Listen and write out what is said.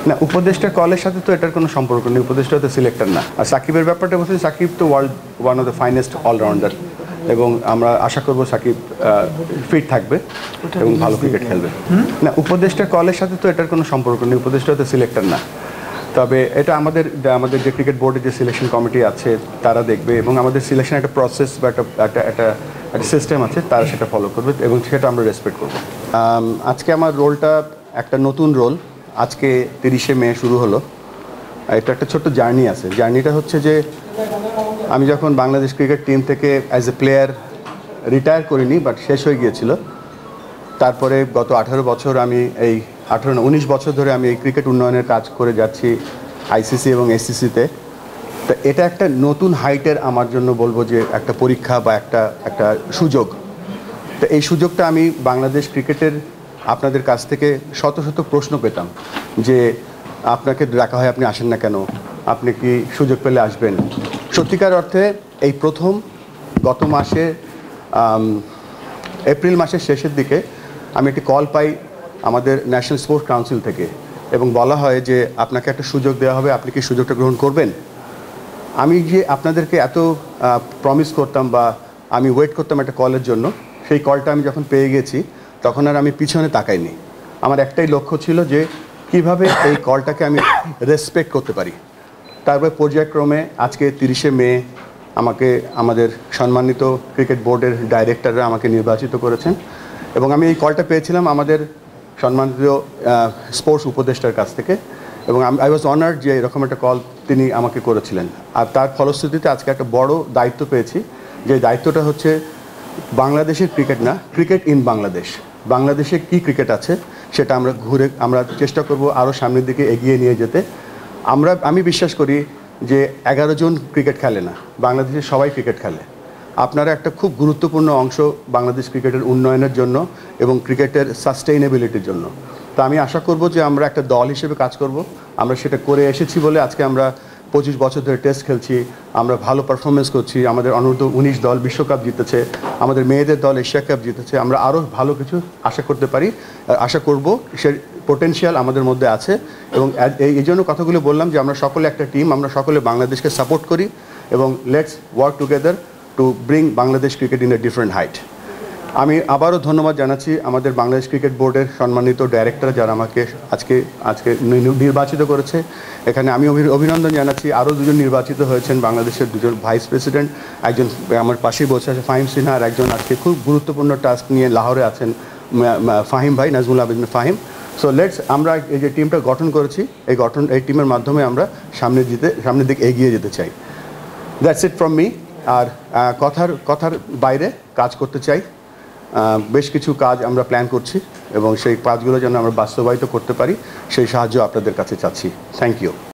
না, উপদেষ্টা কলের সাথে তো এটার কোনো সম্পর্ক নেই। উপদেষ্টা তো সিলেক্টর না। আর সাকিবের ব্যাপারটা বলছি, সাকিব তো world one of the finest allrounder, এবং আমরা আশা করব সাকিব ফিট থাকবে এবং ভালো ক্রিকেট খেলবে। না, উপদেষ্টা কলের সাথে তো এটার কোনো সম্পর্ক নেই। উপদেষ্টা তো সিলেক্টর না। তবে এটা আমাদের যে ক্রিকেট বোর্ডের যে সিলেকশন কমিটি আছে তারা দেখবে, এবং আমাদের সিলেকশন একটা প্রসেস বা একটা সিস্টেম আছে, তারা সেটা ফলো করবে এবং সেটা আমরা রেসপেক্ট করব। আজকে আমার রোলটা একটা নতুন রোল, আজকে 30শে মে শুরু হলো। এটা একটা ছোট্ট জার্নি আছে। জার্নিটা হচ্ছে যে আমি যখন বাংলাদেশ ক্রিকেট টিম থেকে অ্যাজ এ প্লেয়ার রিটায়ার করিনি, বাট শেষ হয়ে গিয়েছিল। তারপরে গত 18 বছর আমি এই 19 বছর ধরে আমি এই ক্রিকেট উন্নয়নের কাজ করে যাচ্ছি আইসিসি এবং এসসিসিতে। তো এটা একটা নতুন হাইটের আমার জন্য বলবো যে একটা পরীক্ষা বা একটা সুযোগ। তো এই সুযোগটা আমি বাংলাদেশ ক্রিকেটের আপনাদের কাছ থেকে শত শত প্রশ্ন পেতাম যে আপনাকে ডাকা হয়, আপনি আসেন না কেন, আপনি কি সুযোগ পেলে আসবেন। সত্যিকার অর্থে এই প্রথম গত মাসে এপ্রিল মাসের শেষের দিকে আমি একটি কল পাই আমাদের ন্যাশনাল স্পোর্টস কাউন্সিল থেকে, এবং বলা হয় যে আপনাকে একটা সুযোগ দেওয়া হবে, আপনি কি সুযোগটা গ্রহণ করবেন। আমি যে আপনাদেরকে এত প্রমিস করতাম বা আমি ওয়েট করতাম একটা কলের জন্য, সেই কলটা আমি যখন পেয়ে গেছি তখন আর আমি পিছনে তাকাইনি। আমার একটাই লক্ষ্য ছিল যে কিভাবে এই কলটাকে আমি রেসপেক্ট করতে পারি। তারপরে পর্যায়ক্রমে আজকে 30শে মে আমাকে আমাদের সম্মানিত ক্রিকেট বোর্ডের ডাইরেক্টররা আমাকে নির্বাচিত করেছেন, এবং আমি এই কলটা পেয়েছিলাম আমাদের সম্মানিত স্পোর্টস উপদেষ্টার কাছ থেকে, এবং আই ওয়াজ অনার্ড যে এরকম একটা কল তিনি আমাকে করেছিলেন। আর তার ফলশ্রুতিতে আজকে একটা বড় দায়িত্ব পেয়েছি, যে দায়িত্বটা হচ্ছে বাংলাদেশের ক্রিকেট না, ক্রিকেট ইন বাংলাদেশ। বাংলাদেশে কি ক্রিকেট আছে সেটা আমরা চেষ্টা করব আরও সামনের দিকে এগিয়ে নিয়ে যেতে। আমি বিশ্বাস করি যে 11 জন ক্রিকেট খেলে না, বাংলাদেশে সবাই ক্রিকেট খেলে। আপনারা একটা খুব গুরুত্বপূর্ণ অংশ বাংলাদেশ ক্রিকেটের উন্নয়নের জন্য এবং ক্রিকেটের সাস্টেইনেবিলিটির জন্য। তো আমি আশা করব যে আমরা একটা দল হিসেবে কাজ করব। আমরা সেটা করে এসেছি বলে আজকে আমরা 25 বছর ধরে টেস্ট খেলছি, আমরা ভালো পারফরমেন্স করছি, আমাদের অনূর্ধ্ব 19 দল বিশ্বকাপ জিতেছে, আমাদের মেয়েদের দল এশিয়া কাপ জিতেছে। আমরা আরও ভালো কিছু আশা করতে পারি, আশা করব, সে পোটেনশিয়াল আমাদের মধ্যে আছে। এবং এই জন্য কথাগুলো বললাম যে আমরা সকলে একটা টিম, আমরা সকলে বাংলাদেশকে সাপোর্ট করি, এবং let's work together to bring Bangladesh cricket in a different height. আমি আবারও ধন্যবাদ জানাচ্ছি আমাদের বাংলাদেশ ক্রিকেট বোর্ডের সম্মানিত ডাইরেক্টর যারা আমাকে আজকে নির্বাচিত করেছে। এখানে আমি অভিনন্দন জানাচ্ছি। আরও দুজন নির্বাচিত হয়েছেন, বাংলাদেশের দুজন ভাইস প্রেসিডেন্ট, একজন আমার পাশেই বসে আছে ফাহিম সিনহা, আর একজন আজকে খুব গুরুত্বপূর্ণ টাস্ক নিয়ে লাহোরে আছেন ফাহিম ভাই, নাজমুল আবেদিন ফাহিম। সো লেটস, আমরা এই যে টিমটা গঠন করেছি, এই টিমের মাধ্যমে আমরা সামনের দিকে এগিয়ে যেতে চাই। That's it from me. আর কথার বাইরে কাজ করতে চাই। বেশ কিছু কাজ আমরা প্ল্যান করছি, এবং সেই কাজগুলো যেন আমরা বাস্তবায়িত করতে পারি সেই সাহায্য আপনাদের কাছে চাচ্ছি। Thank you.